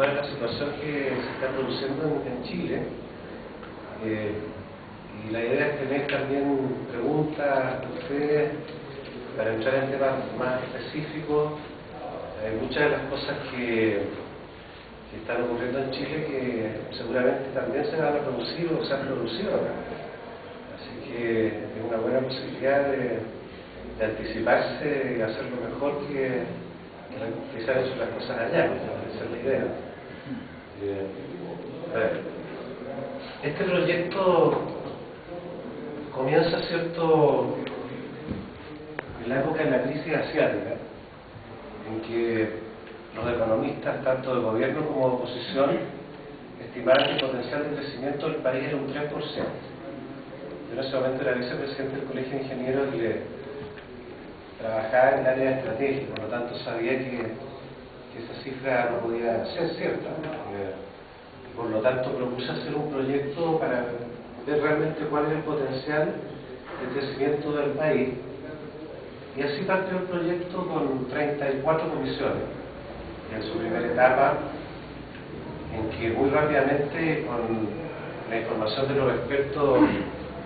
cuál es la situación que se está produciendo en Chile. Y la idea es tener también preguntas de ustedes para entrar en temas más específicos. Muchas de las cosas que están ocurriendo en Chile que seguramente también se van a producir o se han producido acá. Así que es una buena posibilidad de anticiparse y hacerlo mejor que se han hecho las cosas allá. Esa es la idea. Este proyecto comienza, ¿cierto?, en la época de la crisis asiática, en que los economistas, tanto de gobierno como de oposición, estimaban que el potencial de crecimiento del país era un 3%. Yo en ese momento era vicepresidente del Colegio de Ingenieros y trabajaba en el área de estrategia, por lo tanto sabía que esa cifra no podía ser cierta. Y por lo tanto propuse hacer un proyecto para ver realmente cuál es el potencial de crecimiento del país. Y así partió el proyecto con 34 comisiones. En su primera etapa, en que muy rápidamente, con la información de los expertos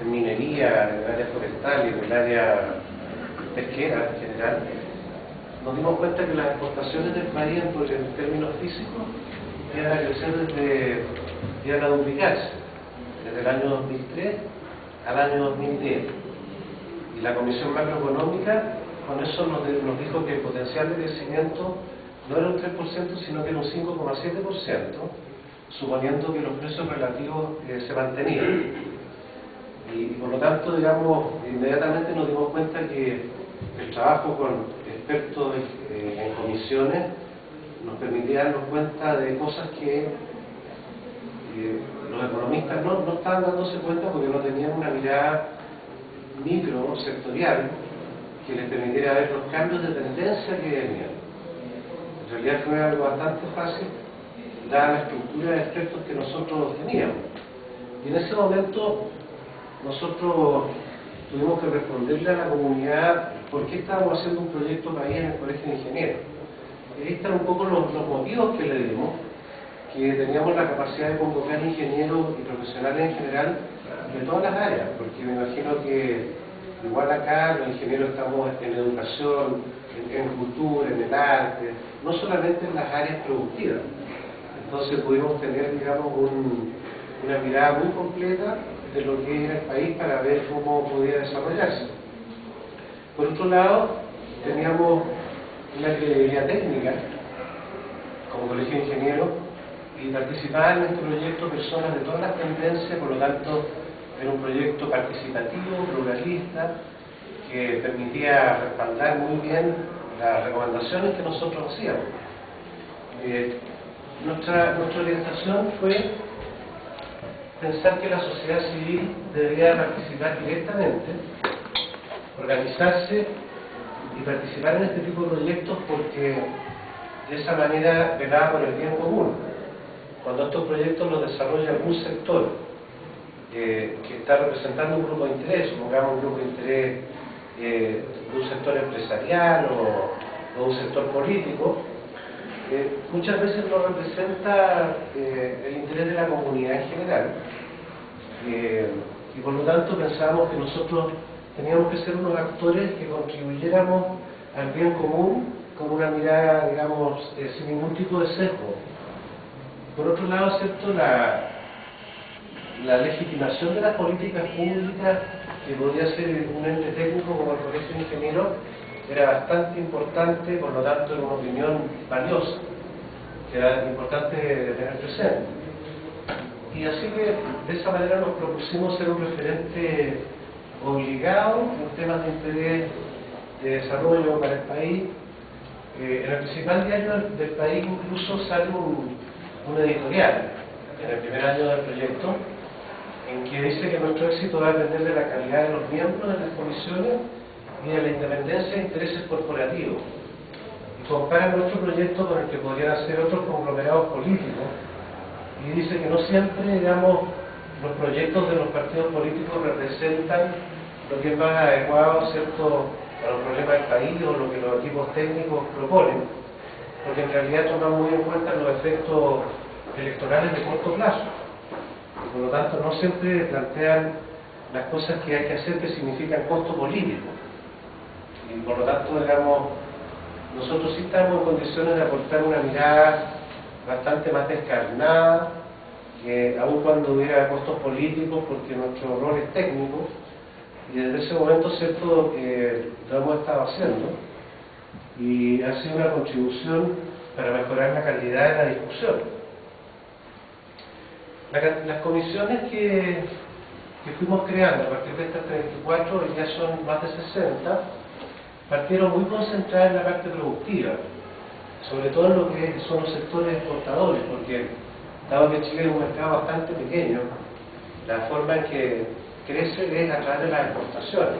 en minería, en el área forestal y en el área pesquera en general, nos dimos cuenta que las exportaciones del país en términos físicos iban a crecer iban a duplicarse desde el año 2003 al año 2010. Y la Comisión Macroeconómica con eso nos dijo que el potencial de crecimiento no era un 3%, sino que era un 5,7%, suponiendo que los precios relativos se mantenían. Y por lo tanto, digamos, inmediatamente nos dimos cuenta que el trabajo con expertos en comisiones nos permitía darnos cuenta de cosas que los economistas no estaban dándose cuenta porque no tenían una mirada micro, sectorial, que les permitiera ver los cambios de tendencia que venían. En realidad fue algo bastante fácil, dada la estructura de expertos que nosotros teníamos. Y en ese momento nosotros tuvimos que responderle a la comunidad por qué estábamos haciendo un proyecto país en el Colegio de Ingenieros. Y ahí están un poco los motivos que le dimos, que teníamos la capacidad de convocar ingenieros y profesionales en general de todas las áreas, porque me imagino que igual acá los ingenieros estamos en educación, en cultura, en el arte, no solamente en las áreas productivas. Entonces pudimos tener, digamos, una mirada muy completa de lo que era el país para ver cómo podía desarrollarse. Por otro lado, teníamos una credibilidad técnica como Colegio de Ingenieros y participaban en este proyecto personas de todas las tendencias, por lo tanto era un proyecto participativo, pluralista, que permitía respaldar muy bien las recomendaciones que nosotros hacíamos. Nuestra orientación fue pensar que la sociedad civil debería participar directamente, organizarse y participar en este tipo de proyectos porque de esa manera velaba por el bien común. Cuando estos proyectos los desarrolla algún sector que está representando un grupo de interés, supongamos un grupo de interés de un sector empresarial o de un sector político, muchas veces no representa el interés de la comunidad en general. Y por lo tanto pensábamos que nosotros teníamos que ser unos actores que contribuyéramos al bien común con una mirada, digamos, sin ningún tipo de sesgo. Por otro lado, ¿cierto?, la legitimación de las políticas públicas que podría ser un ente técnico como el Colegio de Ingenieros era bastante importante, por lo tanto era una opinión valiosa, que era importante tener presente. Y así que de esa manera nos propusimos ser un referente obligado en temas de interés de desarrollo para el país. En el principal diario del país incluso sale un editorial en el primer año del proyecto en que dice que nuestro éxito va a depender de la calidad de los miembros de las comisiones y de la independencia de intereses corporativos. Y compara nuestro proyecto con el que podrían hacer otros conglomerados políticos y dice que no siempre, digamos, los proyectos de los partidos políticos representan lo que es más adecuado, ¿cierto?, a los problemas del país o lo que los equipos técnicos proponen. porque en realidad toman muy en cuenta los efectos electorales de corto plazo. Y por lo tanto no siempre plantean las cosas que hay que hacer que significan costo político. Y por lo tanto, digamos, nosotros sí estamos en condiciones de aportar una mirada bastante más descarnada, que aun cuando hubiera costos políticos, porque nuestro rol es técnico, y desde ese momento, cierto, lo hemos estado haciendo, y ha sido una contribución para mejorar la calidad de la discusión. Las comisiones que fuimos creando a partir de estas 34, hoy ya son más de 60, partieron muy concentradas en la parte productiva, sobre todo en lo que son los sectores exportadores, porque dado que Chile es un mercado bastante pequeño, la forma en que crece es a través de las exportaciones,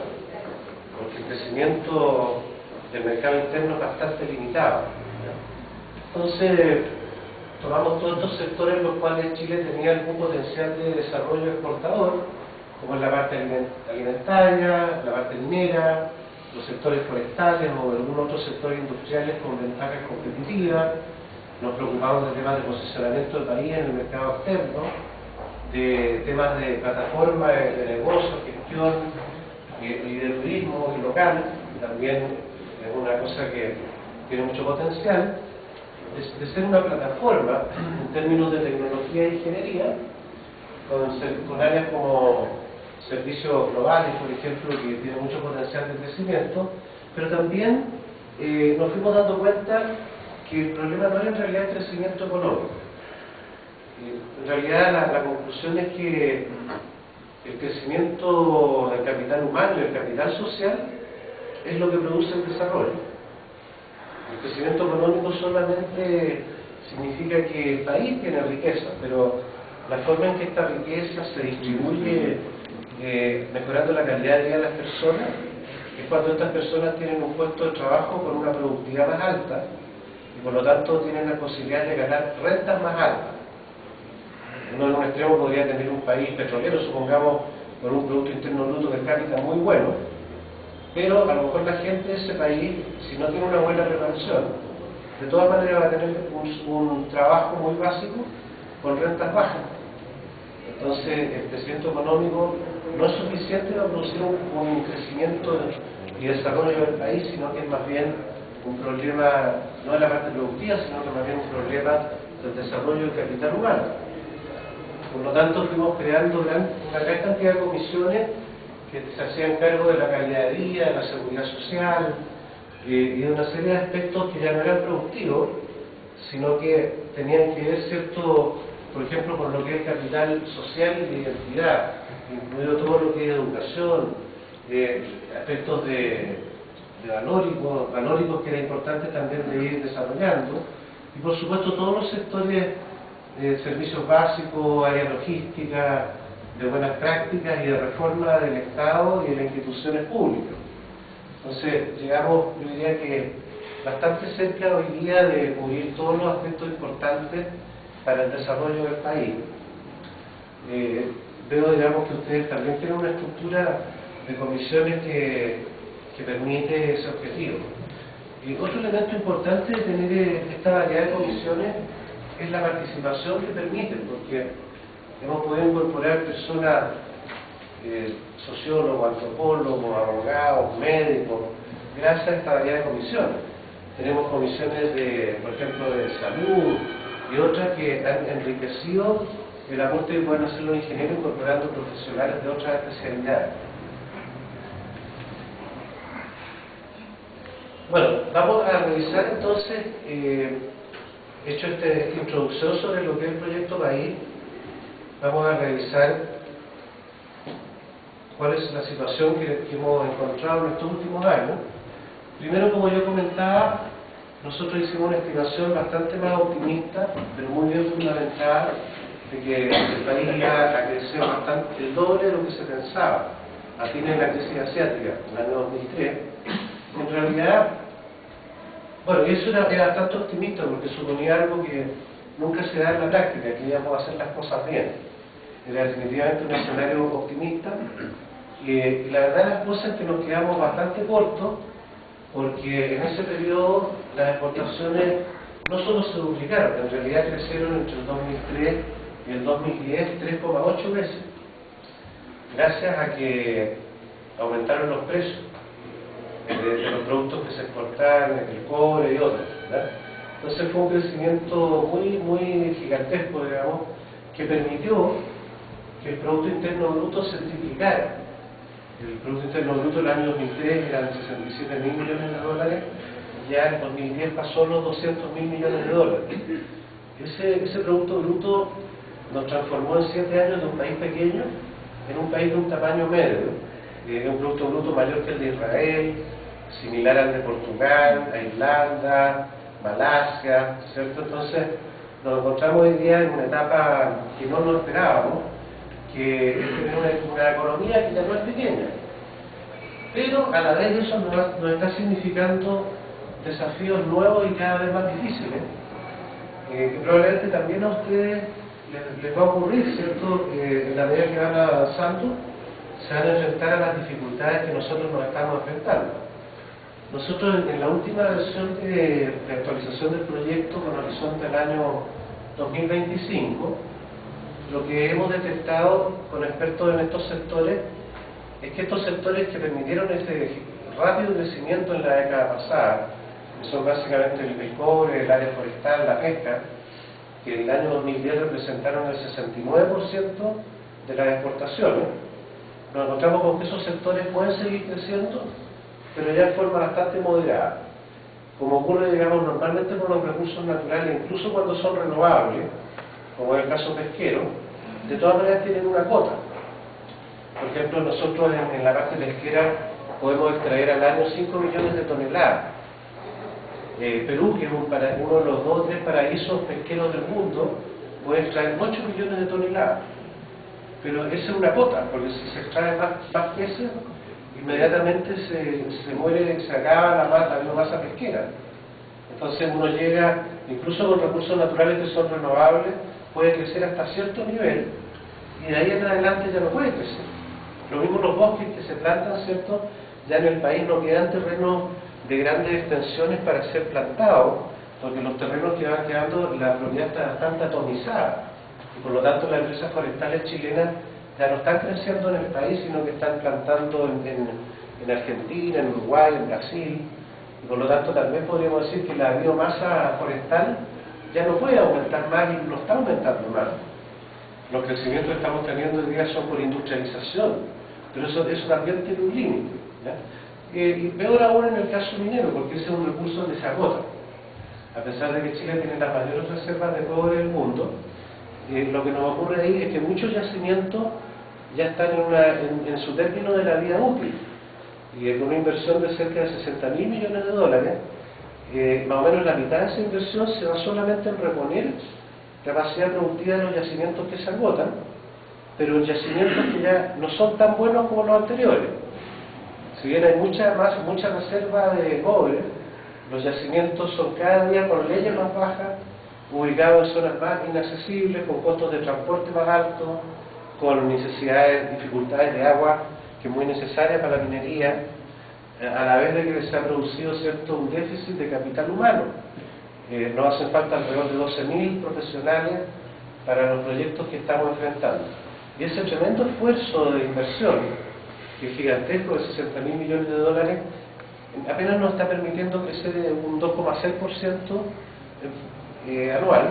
porque el crecimiento del mercado interno es bastante limitado. Entonces, tomamos todos estos sectores en los cuales Chile tenía algún potencial de desarrollo exportador, como es la parte alimentaria, la parte minera, los sectores forestales o algunos otros sectores industriales con ventajas competitivas. Nos preocupamos de temas de posicionamiento del país en el mercado externo, de temas de plataforma de negocio, gestión y de turismo y local, que también es una cosa que tiene mucho potencial, de ser una plataforma en términos de tecnología e ingeniería, con áreas como servicios globales, por ejemplo, que tienen mucho potencial de crecimiento, pero también nos fuimos dando cuenta que el problema no era en realidad el crecimiento económico. En realidad la conclusión es que el crecimiento del capital humano y el capital social es lo que produce el desarrollo. El crecimiento económico solamente significa que el país tiene riqueza, pero la forma en que esta riqueza se distribuye mejorando la calidad de vida de las personas es cuando estas personas tienen un puesto de trabajo con una productividad más alta y por lo tanto tienen la posibilidad de ganar rentas más altas. Uno en un extremo podría tener un país petrolero, supongamos, con un Producto Interno Bruto per cápita muy bueno, pero a lo mejor la gente de ese país, si no tiene una buena preparación, de todas maneras va a tener un trabajo muy básico con rentas bajas. Entonces el crecimiento económico no es suficiente para producir un crecimiento y desarrollo del país, sino que es más bien un problema, no de la parte productiva, sino que más bien un problema del desarrollo del capital humano. Por lo tanto, fuimos creando una gran cantidad de comisiones que se hacían cargo de la calidad de vida, de la seguridad social y de una serie de aspectos que ya no eran productivos, sino que tenían que ver, cierto, por ejemplo, con lo que es capital social y de identidad, incluido todo lo que es educación, aspectos de valóricos que era importante también de ir desarrollando, y por supuesto todos los sectores de servicios básicos, área logística, de buenas prácticas y de reforma del Estado y de las instituciones públicas. Entonces, llegamos, yo diría que bastante cerca hoy día de cubrir todos los aspectos importantes para el desarrollo del país. Veo, digamos, que ustedes también tienen una estructura de comisiones que permite ese objetivo. Otro elemento importante de tener esta variedad de comisiones es la participación que permiten, porque hemos podido incorporar personas, sociólogos, antropólogos, abogados, médicos, gracias a esta variedad de comisiones. Tenemos comisiones de, por ejemplo, de salud y otras que han enriquecido el aporte que pueden hacer los ingenieros incorporando profesionales de otras especialidades. Bueno, vamos a revisar entonces, hecho esta introducción sobre lo que es el proyecto País, vamos a revisar cuál es la situación que hemos encontrado en estos últimos años. Primero, como yo comentaba, nosotros hicimos una estimación bastante más optimista, pero muy bien fundamentada, de que el país iba a crecer bastante, el doble de lo que se pensaba a fines de la crisis asiática, en el año 2003. En realidad, bueno, y eso era bastante optimista porque suponía algo que nunca se da en la práctica, que íbamos a hacer las cosas bien. Era definitivamente un escenario optimista, y la verdad de las cosas es que nos quedamos bastante cortos, porque en ese periodo las exportaciones no solo se duplicaron, en realidad crecieron entre el 2003 y el 2010 3,8 veces, gracias a que aumentaron los precios de los productos que se exportaban, el cobre y otros, ¿verdad? Entonces fue un crecimiento muy gigantesco, digamos, que permitió que el Producto Interno Bruto se triplicara. El Producto Interno Bruto el año 2003 era de 67.000 millones de dólares, ya en 2010 pasó los 200.000 millones de dólares. Ese Producto Bruto nos transformó en 7 años de un país pequeño en un país de un tamaño medio, un Producto Bruto mayor que el de Israel, similar al de Portugal, a Irlanda, Malasia, ¿cierto? Entonces nos encontramos hoy día en una etapa que no nos esperábamos, que es tener una economía que ya no es pequeña, pero a la vez eso nos está significando desafíos nuevos y cada vez más difíciles, que probablemente también a ustedes les va a ocurrir, ¿cierto? En la medida que van avanzando, se van a enfrentar a las dificultades que nosotros nos estamos enfrentando. Nosotros en la última versión de actualización del proyecto con horizonte al año 2025, lo que hemos detectado con expertos en estos sectores es que estos sectores que permitieron ese rápido crecimiento en la década pasada, que son básicamente el cobre, el área forestal, la pesca, que en el año 2010 representaron el 69% de las exportaciones, nos encontramos con que esos sectores pueden seguir creciendo, pero ya de forma bastante moderada, como ocurre, digamos, normalmente con los recursos naturales, incluso cuando son renovables, como es el caso pesquero, de todas maneras tienen una cota. Por ejemplo, nosotros en la parte pesquera podemos extraer al año 5 millones de toneladas. Perú, que es uno de los 2 o 3 paraísos pesqueros del mundo, puede extraer 8 millones de toneladas. Pero esa es una cota, porque si se extrae más peces, inmediatamente se muere, se acaba la biomasa pesquera. Entonces uno llega, incluso con recursos naturales que son renovables, puede crecer hasta cierto nivel, y de ahí en adelante ya no puede crecer. Lo mismo los bosques que se plantan, ¿cierto? Ya en el país no quedan terrenos de grandes extensiones para ser plantados, porque los terrenos que van quedando, la propiedad está bastante atomizada, y por lo tanto las empresas forestales chilenas ya no están creciendo en el país, sino que están plantando en Argentina, en Uruguay, en Brasil, y por lo tanto también podríamos decir que la biomasa forestal ya no puede aumentar más y no está aumentando más. Los crecimientos que estamos teniendo hoy día son por industrialización, pero eso también tiene un límite, ¿ya? Y peor aún en el caso minero, porque ese es un recurso que se agota. A pesar de que Chile tiene las mayores reservas de cobre del mundo, lo que nos ocurre ahí es que muchos yacimientos ya están en su término de la vida útil, y con una inversión de cerca de 60.000 millones de dólares, más o menos la mitad de esa inversión se va solamente en reponer capacidad productiva de los yacimientos que se agotan, pero en yacimientos que ya no son tan buenos como los anteriores. Si bien hay mucha reserva de cobre, los yacimientos son cada día con leyes más bajas, ubicados en zonas más inaccesibles, con costos de transporte más altos, con dificultades de agua, que es muy necesaria para la minería, a la vez de que se ha producido, ¿cierto?, un déficit de capital humano. Nos hacen falta alrededor de 12.000 profesionales para los proyectos que estamos enfrentando. Y ese tremendo esfuerzo de inversión, que es gigantesco, de 60.000 millones de dólares, apenas nos está permitiendo crecer un 2,6% anual,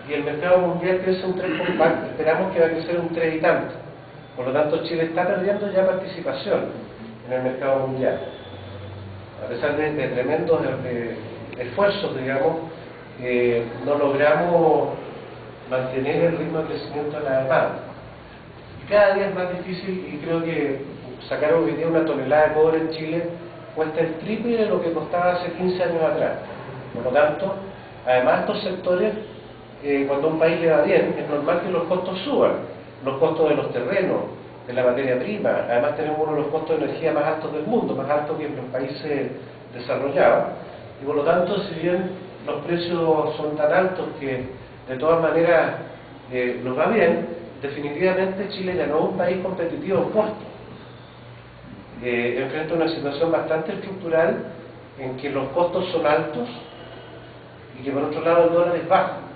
y el mercado mundial crece un 3,4%, esperamos que va a crecer un 3 y tanto. Por lo tanto, Chile está perdiendo ya participación en el mercado mundial. A pesar de tremendos esfuerzos, digamos, no logramos mantener el ritmo de crecimiento de la demanda. Y cada día es más difícil, y creo que sacar hoy día una tonelada de cobre en Chile cuesta el triple de lo que costaba hace 15 años atrás. Por lo tanto, además estos sectores, cuando a un país le va bien, es normal que los costos suban. Los costos de los terrenos, de la materia prima, además tenemos uno de los costos de energía más altos del mundo, más altos que en los países desarrollados, y por lo tanto, si bien los precios son tan altos que de todas maneras nos va bien, definitivamente Chile ya no es un país competitivo en costos. Enfrenta una situación bastante estructural en que los costos son altos y que por otro lado el dólar es bajo.